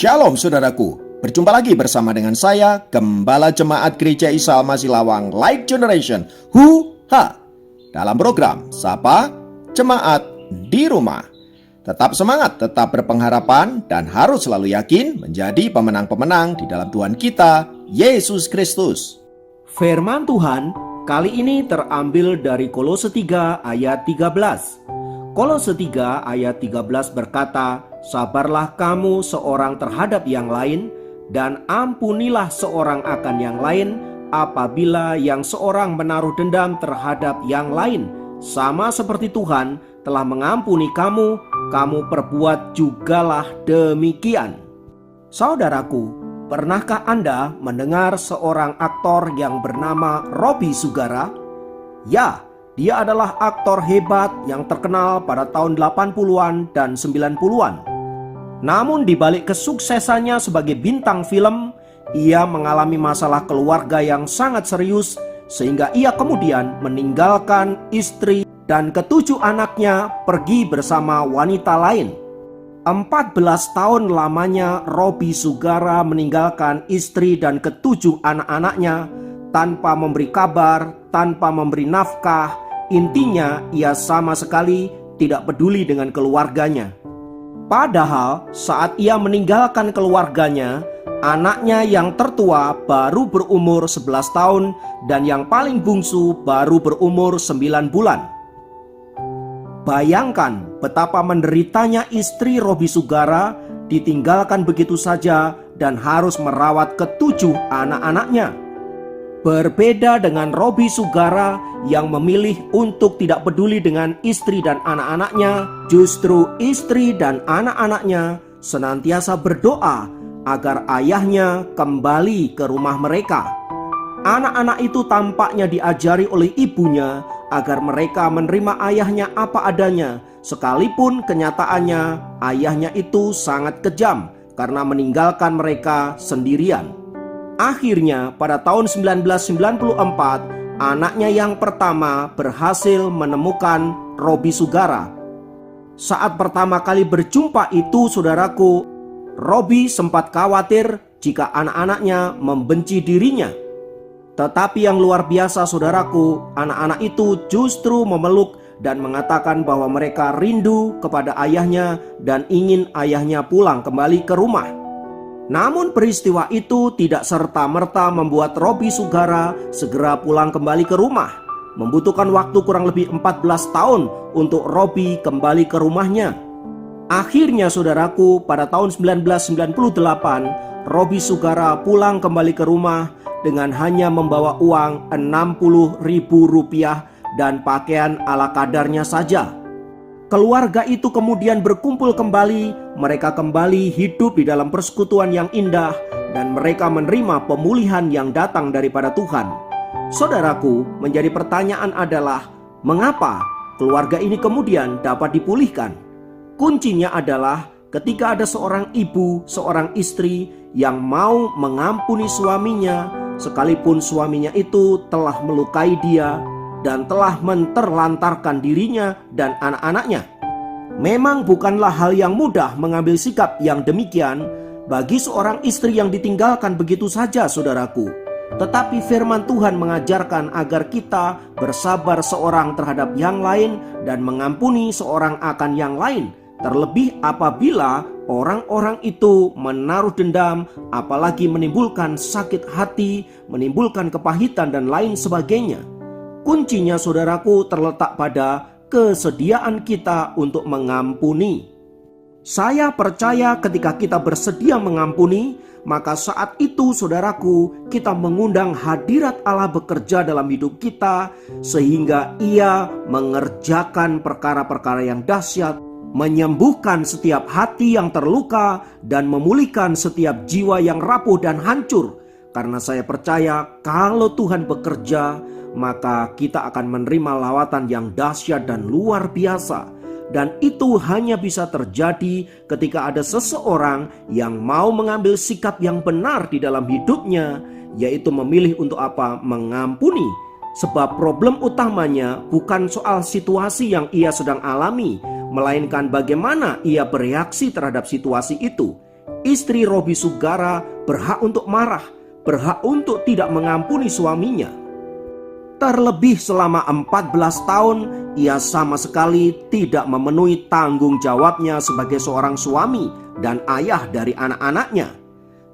Shalom saudaraku, berjumpa lagi bersama dengan saya, Gembala Jemaat Gereja Isa Al-Masih Lawang Light Generation, dalam program Sapa Jemaat di Rumah. Tetap semangat, tetap berpengharapan, dan harus selalu yakin menjadi pemenang-pemenang di dalam Tuhan kita, Yesus Kristus. Firman Tuhan kali ini terambil dari Kolose 3 ayat 13. Kolose 3 ayat 13 berkata, "Sabarlah kamu seorang terhadap yang lain, dan ampunilah seorang akan yang lain, apabila yang seorang menaruh dendam terhadap yang lain. Sama seperti Tuhan telah mengampuni kamu, kamu perbuat jugalah demikian." Saudaraku, pernahkah Anda mendengar seorang aktor yang bernama Robby Sugara? Ya, dia adalah aktor hebat yang terkenal pada tahun 80-an dan 90-an. Namun di balik kesuksesannya sebagai bintang film, ia mengalami masalah keluarga yang sangat serius, sehingga ia kemudian meninggalkan istri dan ketujuh anaknya pergi bersama wanita lain. 14 tahun lamanya Robby Sugara meninggalkan istri dan ketujuh anak-anaknya tanpa memberi kabar, tanpa memberi nafkah. Intinya, ia sama sekali tidak peduli dengan keluarganya. Padahal saat ia meninggalkan keluarganya, anaknya yang tertua baru berumur 11 tahun dan yang paling bungsu baru berumur 9 bulan. Bayangkan betapa menderitanya istri Robby Sugara ditinggalkan begitu saja dan harus merawat ketujuh anak-anaknya. Berbeda dengan Robby Sugara yang memilih untuk tidak peduli dengan istri dan anak-anaknya, justru istri dan anak-anaknya senantiasa berdoa agar ayahnya kembali ke rumah mereka. Anak-anak itu tampaknya diajari oleh ibunya agar mereka menerima ayahnya apa adanya, sekalipun kenyataannya ayahnya itu sangat kejam karena meninggalkan mereka sendirian. Akhirnya pada tahun 1994, anaknya yang pertama berhasil menemukan Robby Sugara. Saat pertama kali berjumpa itu, saudaraku, Robby sempat khawatir jika anak-anaknya membenci dirinya. Tetapi yang luar biasa, saudaraku, anak-anak itu justru memeluk dan mengatakan bahwa mereka rindu kepada ayahnya dan ingin ayahnya pulang kembali ke rumah. Namun peristiwa itu tidak serta-merta membuat Robby Sugara segera pulang kembali ke rumah. Membutuhkan waktu kurang lebih 14 tahun untuk Robby kembali ke rumahnya. Akhirnya saudaraku, pada tahun 1998, Robby Sugara pulang kembali ke rumah dengan hanya membawa uang Rp60.000 dan pakaian ala kadarnya saja. Keluarga itu kemudian berkumpul kembali, mereka kembali hidup di dalam persekutuan yang indah, dan mereka menerima pemulihan yang datang daripada Tuhan. Saudaraku, menjadi pertanyaan adalah, mengapa keluarga ini kemudian dapat dipulihkan? Kuncinya adalah ketika ada seorang ibu, seorang istri yang mau mengampuni suaminya, sekalipun suaminya itu telah melukai dia dan telah menterlantarkan dirinya dan anak-anaknya. Memang bukanlah hal yang mudah mengambil sikap yang demikian bagi seorang istri yang ditinggalkan begitu saja, saudaraku. Tetapi firman Tuhan mengajarkan agar kita bersabar seorang terhadap yang lain dan mengampuni seorang akan yang lain. Terlebih apabila orang-orang itu menaruh dendam, apalagi menimbulkan sakit hati, menimbulkan kepahitan dan lain sebagainya. Kuncinya, saudaraku, terletak pada kesediaan kita untuk mengampuni. Saya percaya ketika kita bersedia mengampuni, maka saat itu, saudaraku, kita mengundang hadirat Allah bekerja dalam hidup kita, sehingga Ia mengerjakan perkara-perkara yang dahsyat, menyembuhkan setiap hati yang terluka, dan memulihkan setiap jiwa yang rapuh dan hancur. Karena saya percaya kalau Tuhan bekerja, maka kita akan menerima lawatan yang dahsyat dan luar biasa. Dan itu hanya bisa terjadi ketika ada seseorang yang mau mengambil sikap yang benar di dalam hidupnya, yaitu memilih untuk apa? Mengampuni. Sebab problem utamanya bukan soal situasi yang ia sedang alami, melainkan bagaimana ia bereaksi terhadap situasi itu. Istri Robi Sugara berhak untuk marah, berhak untuk tidak mengampuni suaminya. Terlebih selama 14 tahun, ia sama sekali tidak memenuhi tanggung jawabnya sebagai seorang suami dan ayah dari anak-anaknya.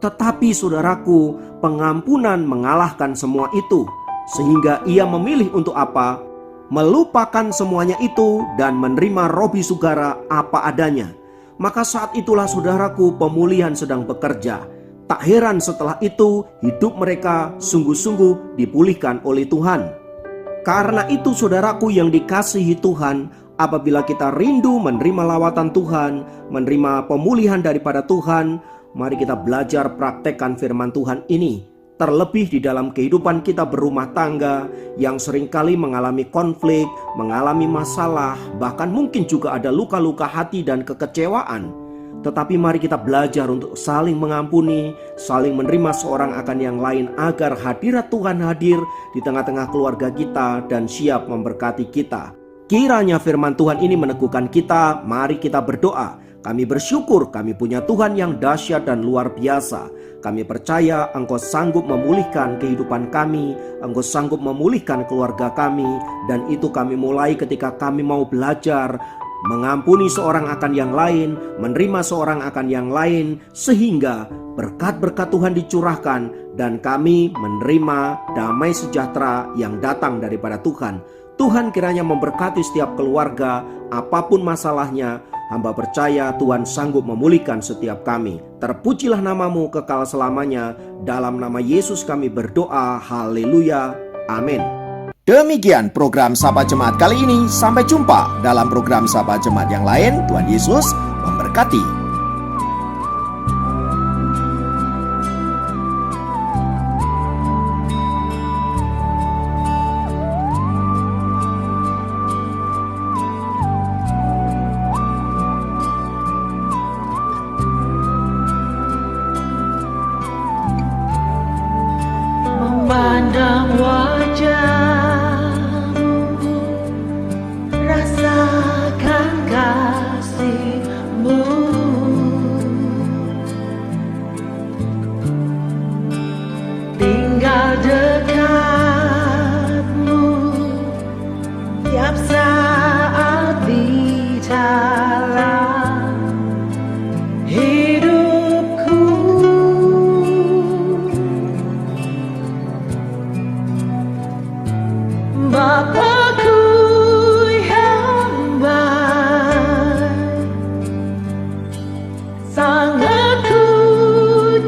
Tetapi saudaraku, pengampunan mengalahkan semua itu, sehingga ia memilih untuk apa? Melupakan semuanya itu dan menerima Robi Sugara apa adanya. Maka saat itulah saudaraku, pemulihan sedang bekerja. Tak heran setelah itu hidup mereka sungguh-sungguh dipulihkan oleh Tuhan. Karena itu saudaraku yang dikasihi Tuhan, apabila kita rindu menerima lawatan Tuhan, menerima pemulihan daripada Tuhan, mari kita belajar praktekkan firman Tuhan ini. Terlebih di dalam kehidupan kita berumah tangga yang seringkali mengalami konflik, mengalami masalah, bahkan mungkin juga ada luka-luka hati dan kekecewaan. Tetapi mari kita belajar untuk saling mengampuni, saling menerima seorang akan yang lain agar hadirat Tuhan hadir di tengah-tengah keluarga kita dan siap memberkati kita. Kiranya firman Tuhan ini meneguhkan kita, mari kita berdoa. Kami bersyukur kami punya Tuhan yang dahsyat dan luar biasa. Kami percaya Engkau sanggup memulihkan kehidupan kami, Engkau sanggup memulihkan keluarga kami. Dan itu kami mulai ketika kami mau belajar mengampuni seorang akan yang lain, menerima seorang akan yang lain, sehingga berkat-berkat Tuhan dicurahkan dan kami menerima damai sejahtera yang datang daripada Tuhan. Tuhan kiranya memberkati setiap keluarga, apapun masalahnya. Hamba percaya Tuhan sanggup memulihkan setiap kami. Terpujilah namamu kekal selamanya. Dalam nama Yesus kami berdoa. Haleluya. Amin. Demikian program Sapa Jemaat kali ini. Sampai jumpa dalam program Sapa Jemaat yang lain. Tuhan Yesus memberkati. Memandang wajah-Mu, rasakan kasih-Mu, tinggal dekat-Mu, tiap saat bicara hidupku. Bapakku yang baik, sangat ku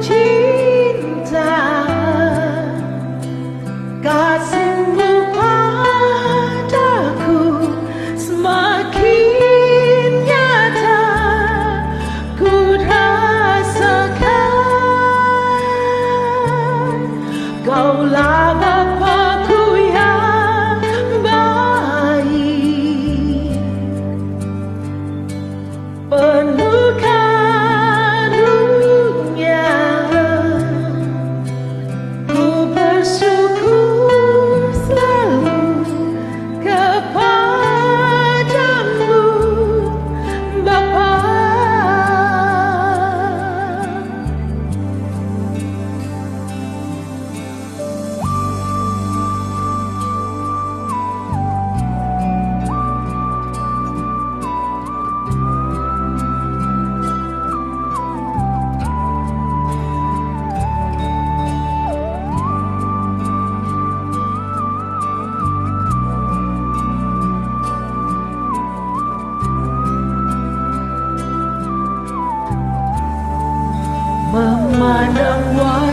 cinta, kasih-Mu padaku semakin nyata ku rasakan. Kaulah Bapakku yang baik, penuh karunia, ku bersyukur selalu kepadamu, Bapa. Memandang wajah